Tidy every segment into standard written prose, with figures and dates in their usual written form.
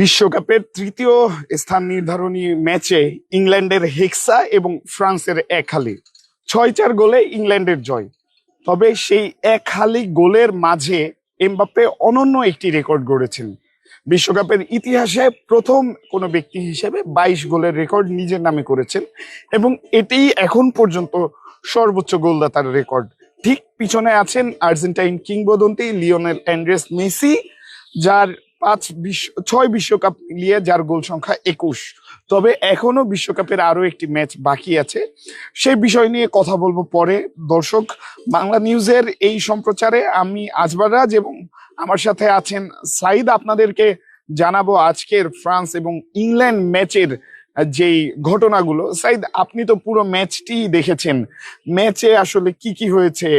বিশ্বকাপের তৃতীয় স্থান নির্ধারণী ম্যাচে ইংল্যান্ডের হেক্সা এবং ফ্রান্সের এক হালি 6-4 গোলে ইংল্যান্ডের জয়। তবে সেই এক হালি গোলের মাঝে এমবাপ্পে অনন্য একটি রেকর্ড গড়েছেন। বিশ্বকাপের ইতিহাসে প্রথম কোনো ব্যক্তি হিসেবে 22 গোলের রেকর্ড নিজের নামে করেছেন এবং এটিই এখন পর্যন্ত সর্বোচ্চ গোলদাতার রেকর্ড। ঠিক পিছনে আছেন আর্জেন্টাইন কিংবদন্তি লিওনেল অ্যান্ড্রেস মেসি, যার 6 বিশ্বকাপ মিলিয়ে যার গোল সংখ্যা 21। তবে এখনো বিশ্বকাপের আরো একটি ম্যাচ বাকি আছে, সেই বিষয় নিয়ে কথা বলবো পরে। দর্শক, বাংলা নিউজের এই সম্প্রচারে আমি আজবার রাজ এবং আমার সাথে আছেন সাইদ। আপনাদেরকে জানাবো আজকের ফ্রান্স এবং ইংল্যান্ড ম্যাচের যেই ঘটনাগুলো। সাইদ, আপনি তো পুরো ম্যাচটি দেখেছেন, ম্যাচে আসলে কি কি হয়েছে?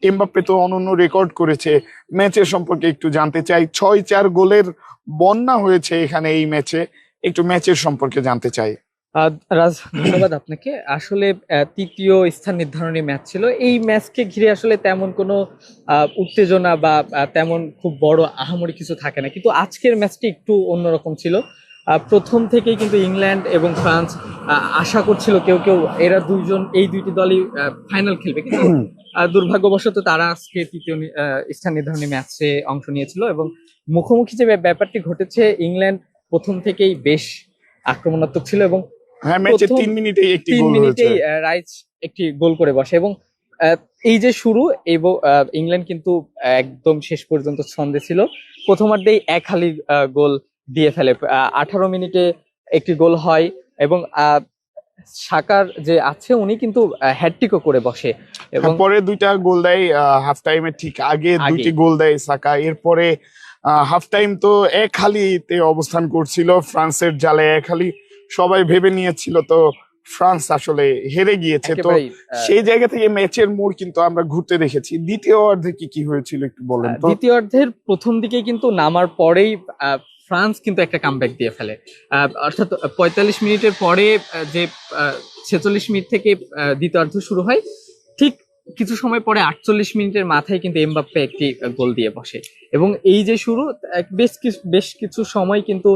এমবাপ্পে তো অনন্য রেকর্ড করেছে, ম্যাচের সম্পর্কে একটু জানতে চাই। 6-4 গোলের বন্যা হয়েছে এখানে এই ম্যাচে, একটু ম্যাচের সম্পর্কে জানতে চাই। রাজ, ধন্যবাদ আপনাকে। আসলে তৃতীয় স্থান নির্ধারণী ম্যাচ ছিল। এই ম্যাচকে ঘিরে আসলে তেমন কোনো উত্তেজনা বা তেমন খুব বড় আহামরি কিছু থাকে না, কিন্তু আজকের ম্যাচটি একটু অন্যরকম ছিল। প্রথম থেকেই কিন্তু ইংল্যান্ড এবং ফ্রান্স আশা করছিল কেউ কেউ এরা এই দুইটি দলই ফাইনাল খেলবে, কিন্তু দুর্ভাগ্যবশত তারা আজকে তৃতীয় স্থান নির্ধারণী ম্যাচে অংশ নিয়েছিল এবং মুখোমুখি যে ব্যাপারটি ঘটেছে, ইংল্যান্ড প্রথম থেকেই বেশ আক্রমণাত্মক ছিল এবং হ্যাঁ, ম্যাচের 3 মিনিটেই রাইস একটি গোল করে বসে এবং এই যে শুরু এবং ইংল্যান্ড কিন্তু একদম শেষ পর্যন্ত ছন্দে ছিল। প্রথমার্ধেই এক হালি গোল দিয়ে ফেলে, 18 মিনিটে একটি গোল হয় এবং সাকার যে আছে উনি কিন্তু হ্যাটট্রিকও করে বসে এবং পরে দুইটা গোল দেয় হাফ টাইমের ঠিক আগে, দুইটি গোল দেয় সাকা। এরপরে হাফ টাইম তো এক হালিতে অবস্থান করছিল, ফ্রান্সের জালে এক হালি সবাই ভেবে নিয়েছিল, তো ফ্রান্স আসলে হেরে গিয়েছে। তো সেই জায়গা থেকে ম্যাচের মোড় কিন্তু আমরা ঘুরতে দেখেছি। দ্বিতীয় অর্ধে কি কি হয়েছিল একটু বলেন তো? দ্বিতীয় অর্ধের প্রথম দিকে কিন্তু নামার পরেই ফ্রান্স কিন্তু একটা কামব্যাক দিয়ে ফেলে, অর্থাৎ 45 মিনিটের পরে যে 46 মিনিট থেকে দ্বিতীয় অর্ধ শুরু হয়, ঠিক কিছু সময় পরে 48 মিনিটের মাথায় কিন্তু এমবাপ্পে একটি গোল দিয়ে বসে এবং এই যে শুরু, বেশ কিছু সময় কিন্তু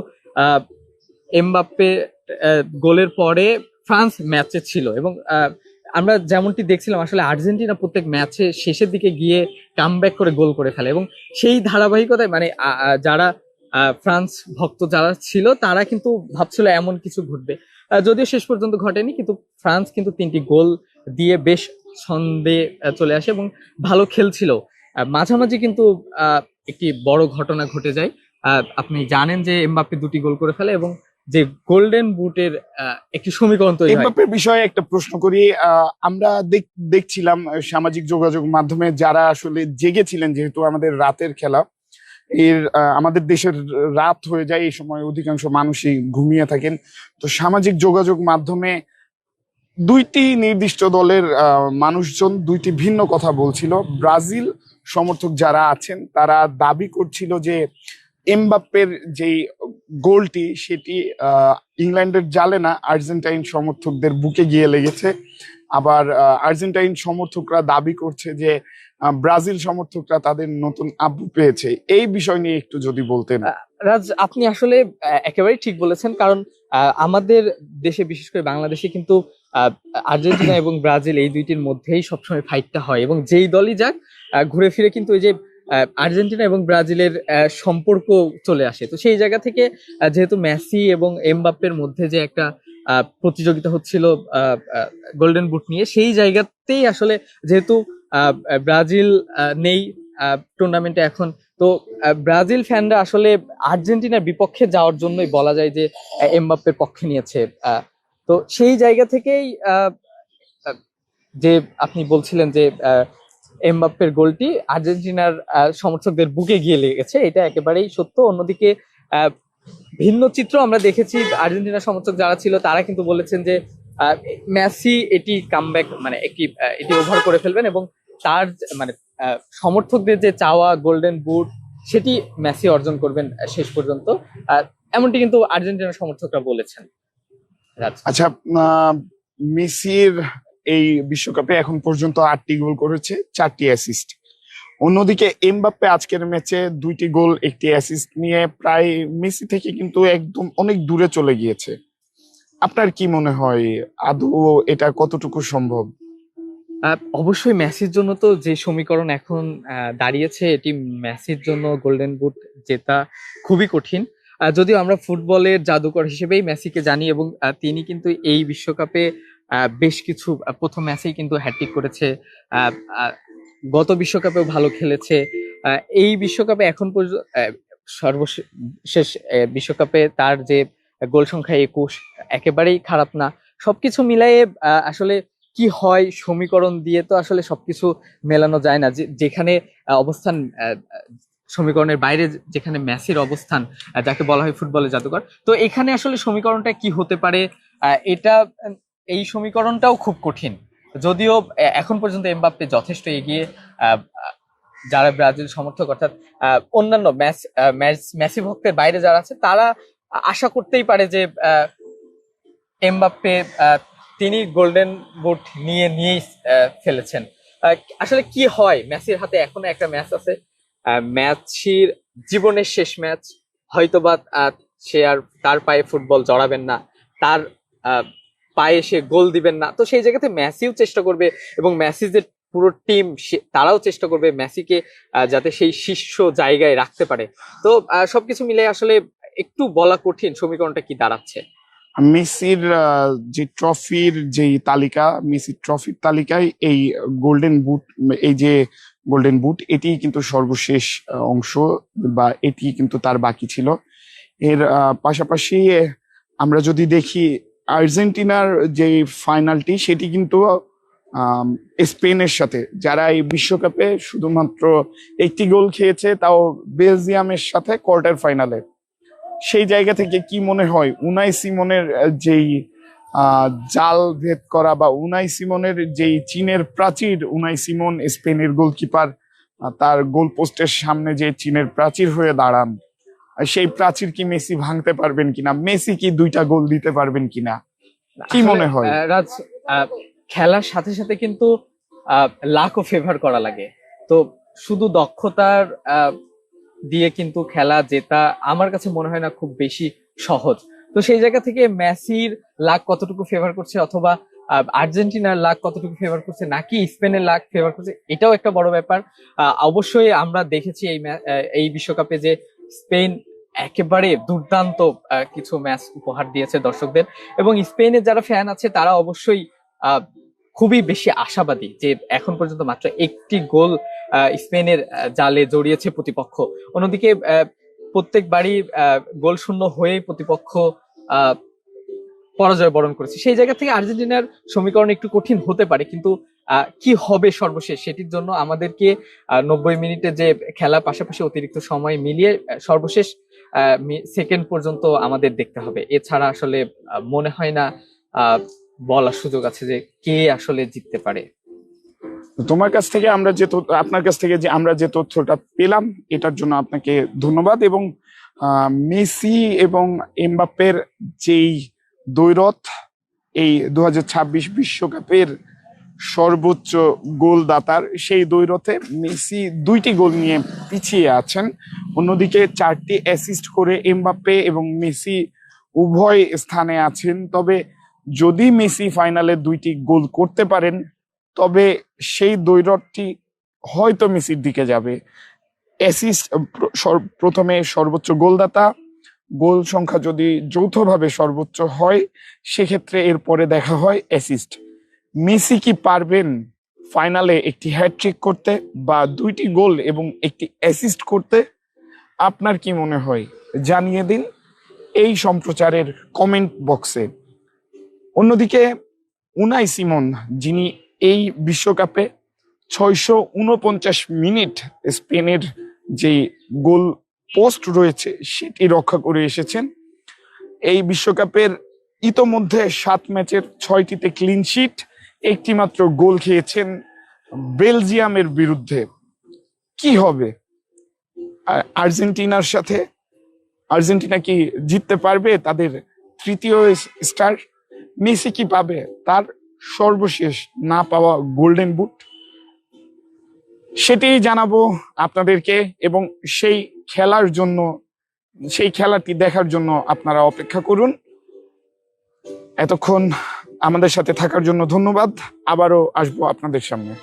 এমবাপ্পে গোলের পরে ফ্রান্স ম্যাচে ছিল এবং আমরা যেমনটি দেখছিলাম আসলে আর্জেন্টিনা প্রত্যেক ম্যাচে শেষের দিকে গিয়ে কামব্যাক করে গোল করে ফেলে এবং সেই ধারাবাহিকতায় মানে যারা ফ্রান্স ভক্ত যারা ছিল তারা কিন্তু ভাবছিল এমন কিছু ঘটবে, যদিও শেষ পর্যন্ত ঘটেনি, কিন্তু ফ্রান্স কিন্তু 3টি গোল দিয়ে বেশ ছন্দে চলে আসে এবং ভালো খেলছিল। মাঝামাঝি কিন্তু একটি বড় ঘটনা ঘটে যায়। আপনি জানেন যে এমবাপ্পে 2টি গোল করে ফেলে এবং যে গোল্ডেন বুটের একটি সমীকরণ তৈরি হয়। এমবাপ্পের বিষয়ে একটা প্রশ্ন করি। আমরা দেখছিলাম সামাজিক যোগাযোগ মাধ্যমে যারা আসলে জেগেছিলেন, যেহেতু আমাদের রাতের খেলা, আমাদের দেশের রাত হয়ে যায় এই সময়, অধিকাংশ মানুষই ঘুমিয়ে থাকেন। তো সামাজিক যোগাযোগ মাধ্যমে দুইটি নির্দিষ্ট দলের মানুষজন দুইটি ভিন্ন কথা বলছিল। ব্রাজিল সমর্থক যারা আছেন তারা দাবি করছিল যে এমবাপ্পের যেই গোলটি সেটি ইংল্যান্ডের জালে না, আর্জেন্টাইন সমর্থকদের বুকে গিয়ে লেগেছে। আবার আর্জেন্টাইন সমর্থকরা দাবি করছে যে ব্রাজিল সমর্থকরা তাদের নতুন আব্বু পেয়েছে। এই বিষয় নিয়ে একটু যদি বলতেন। রাজ, আপনি আসলে একেবারেই ঠিক বলেছেন, কারণ আমাদের দেশে বিশেষ করে বাংলাদেশে কিন্তু আর্জেন্টিনা এবং ব্রাজিল এই দুইটির মধ্যেই সবসময় ফাইটটা হয় এবং যেই দলই যাক ঘুরে ফিরে কিন্তু এই যে আর্জেন্টিনা এবং ব্রাজিলের সম্পর্ক চলে আসে। তো সেই জায়গা থেকে যেহেতু মেসি এবং এমবাপ্পের মধ্যে যে একটা প্রতিযোগিতা হচ্ছিল গোল্ডেন বুট নিয়ে, সেই জায়গাতেই আসলে যেহেতু ব্রাজিল নেই টুর্নামেন্টে এখন, তো ব্রাজিল ফ্যানরা আসলে আর্জেন্টিনার বিপক্ষে যাওয়ার জন্যই বলা যায় যে এমবাপ্পের পক্ষে নিয়েছে। তো সেই জায়গা থেকেই যে আপনি বলছিলেন যে এমবাপ্পের গোলটি আর্জেন্টিনার সমর্থকদের বুকে গিয়ে লেগেছে, এটা একেবারেই সত্য। অন্যদিকে ভিন্ন চিত্র আমরা দেখেছি, আর্জেন্টিনার সমর্থক যারা ছিল তারা কিন্তু বলেছেন যে মেসি এটি কামব্যাক মানে এটি ওভার করে ফেলবেন এবং তার মানে সমর্থকদের যে চাওয়া গোল্ডেন বুট সেটি মেসি অর্জন করবেন শেষ পর্যন্ত, এমনটি কিন্তু আর্জেন্টিনার সমর্থকরা বলেছেন। আচ্ছা, মেসির এই বিশ্বকাপে এখন পর্যন্ত 8টি গোল করেছে, 4টি অ্যাসিস্ট। অন্যদিকে এমবাপ্পে আজকের ম্যাচে 2টি গোল, 1টি অ্যাসিস্ট নিয়ে প্রায় মেসি থেকে কিন্তু একদম অনেক দূরে চলে গিয়েছে। আপনার কি মনে হয় আদৌ এটা কতটুকু সম্ভব? অবশ্যই মেসির জন্য তো যে সমীকরণ এখন দাঁড়িয়েছে, এটি মেসির জন্য গোল্ডেন বুট জেতা খুবই কঠিন। যদিও আমরা ফুটবলের জাদুকর হিসেবেই মেসিকে জানি, এবং তিনি কিন্তু এই বিশ্বকাপে বেশ কিছু প্রথম ম্যাচেই কিন্তু হ্যাটট্রিক করেছে। আহ, আহ, গত বিশ্বকাপেও ভালো খেলেছে। এই বিশ্বকাপে এখন পর্যন্ত সর্বশেষ বিশ্বকাপে তার যে গোল সংখ্যা 21 একেবারেই খারাপ না। সবকিছু মিলাইয়ে আসলে কি হয়, সমীকরণ দিয়ে তো আসলে সবকিছু মেলানো যায় না। যেখানে অবস্থান সমীকরণের বাইরে যেখানে মেসির অবস্থান, যাকে বলা হয় ফুটবলের জাদুকর, তো এখানে আসলে সমীকরণটা কি হতে পারে, এটা এই সমীকরণটাও খুব কঠিন। যদিও এখন পর্যন্ত এমবাপ্পে যথেষ্ট এগিয়ে। আহ, যারা ব্রাজিল সমর্থক, অর্থাৎ অন্যান্য মেসি ভক্তের বাইরে যারা আছে, তারা আশা করতেই পারে যে এমবাপ্পে তিনি গোল্ডেন বুট নিয়েই ফেলেছেন। আসলে কি হয়, মেসির হাতে এখনো একটা ম্যাচ আছে, মেসির জীবনের শেষ ম্যাচ। হয়তোবা সে আর তার পায়ে ফুটবল জড়াবেন না, তার আহ, পায়ে সে গোল দিবেন না। তো সেই জায়গাতে মেসিও চেষ্টা করবে, এবং মেসি যে পুরো টিম তারাও চেষ্টা করবে মেসিকে যাতে সেই শীর্ষ জায়গায় রাখতে পারে। তো সবকিছু মিলে আসলে একটু বলা কঠিন সমীকরণটা কি দাঁড়াচ্ছে। মেসির যে ট্রফির যেই তালিকা, মেসির ট্রফির তালিকায় এই গোল্ডেন বুট, এই যে গোল্ডেন বুট, এটি কিন্তু সর্বশেষ অংশ, বা এটি কিন্তু তার বাকি ছিল। এর পাশাপাশি আমরা যদি দেখি আর্জেন্টিনার যে ফাইনালটি, সেটি কিন্তু স্পেনের সাথে, যারা এই বিশ্বকাপে শুধুমাত্র একটি গোল খেয়েছে, তাও বেলজিয়ামের সাথে কোয়ার্টার ফাইনালে। সেই জায়গা থেকে কি মনে হয় উনাই সিমনের যেই জাল ভেদ করা, বা উনাই সিমনের যেই চীনের প্রাচীর, উনাই সিমন স্পেনের গোলকিপার, তার গোল পোস্টের সামনে যে চীনের প্রাচীর হয়ে দাঁড়ান, সেই প্রাচীর কি মেসি ভাঙতে পারবেন কিনা, মেসি কি 2টা গোল দিতে পারবেন কিনা, কি আসলে মনে হয়? রাজ, খেলার সাথে সাথে কিন্তু লাকও ফেভার করা লাগে। তো শুধু দক্ষতার দিয়ে কিন্তু খেলা জেতা আমার কাছে মনে হয় না খুব বেশি সহজ। তো সেই জায়গা থেকে মেসির লাক কতটুকু ফেভার করছে, অথবা আর্জেন্টিনার লাক কতটুকু ফেভার করছে, নাকি স্পেনের লাক ফেভার করছে, এটাও একটা বড় ব্যাপার। অবশ্যই আমরা দেখেছি এই বিশ্বকাপে যে স্পেন একেবারে দুর্দান্ত কিছু ম্যাচ উপহার দিয়েছে দর্শকদের, এবং স্পেনের যারা ফ্যান আছে তারা অবশ্যই আহ, খুবই বেশি আশাবাদী যে এখন পর্যন্ত মাত্র একটি গোল স্পেনের জালে জড়িয়েছে প্রতিপক্ষ। অন্যদিকে প্রত্যেকবারই গোল শূন্য হয়েই প্রতিপক্ষ আহ, পরাজয় বরণ করেছে। সেই জায়গা থেকে আর্জেন্টিনার সমীকরণ একটু কঠিন হতে পারে, কিন্তু কি হবে সর্বশেষ সেটির জন্য আমাদেরকে 90 মিনিটে যে খেলা, পাশাপাশি অতিরিক্ত সময় মিলিয়ে সর্বশেষ সেকেন্ড পর্যন্ত আমাদের দেখতে হবে। এছাড়া আসলে মনে হয় না আহ, বলার সুযোগ আছে যে কে আসলে জিততে পারে। তোমার কাছ থেকে আমরা যে আপনার কাছ থেকে যে আমরা যে তথ্যটা পেলাম, এটার জন্য আপনাকে ধন্যবাদ। এবং মেসি এবং এমবাপ্পের যেই দ্বৈরথ, এই 2026 বিশ্বকাপের সর্বোচ্চ গোলদাতার সেই দ্বৈরথে মেসি 2টি গোল নিয়ে পিছিয়ে আছেন। অন্যদিকে 4টি অ্যাসিস্ট করে এমবাপ্পে এবং মেসি উভয় স্থানে আছেন। তবে যদি মেসি ফাইনালে 2টি গোল করতে পারেন, তবে সেই দ্বৈরথটি হয়তো মেসির দিকে যাবে। অ্যাসিস্ট প্রথমে সর্বোচ্চ গোলদাতা, গোল সংখ্যা যদি যৌথভাবে সর্বোচ্চ হয়, সেক্ষেত্রে এরপরে দেখা হয় অ্যাসিস্ট। মেসি কি পারবেন ফাইনালে একটি হ্যাটট্রিক করতে, বা 2টি গোল এবং একটি অ্যাসিস্ট করতে? আপনার কি মনে হয় জানিয়ে দিন এই সম্প্রচারের কমেন্ট বক্সে। অন্যদিকে উনাই সিমন, যিনি এই বিশ্বকাপে 649 মিনিট স্পেনের যে গোল পোস্ট রয়েছে সেটি রক্ষা করে এসেছেন, এই বিশ্বকাপের ইতোমধ্যে 7 ম্যাচের 6টিতে ক্লিন শিট, একটি মাত্র গোল খেয়েছেন বেলজিয়ামের বিরুদ্ধে। কি হবে আর্জেন্টিনার সাথে? আর্জেন্টিনা কি জিততে পারবে তাদের তৃতীয় স্টার? মেসি কি পাবে তার সর্বশেষ না পাওয়া গোল্ডেন বুট? সেটাই জানাবো আপনাদেরকে, এবং সেই খেলার জন্য, সেই খেলাটি দেখার জন্য আপনারা অপেক্ষা করুন। এতক্ষণ আমাদের সাথে থাকার জন্য ধন্যবাদ। আবারও আসবো আপনাদের সামনে।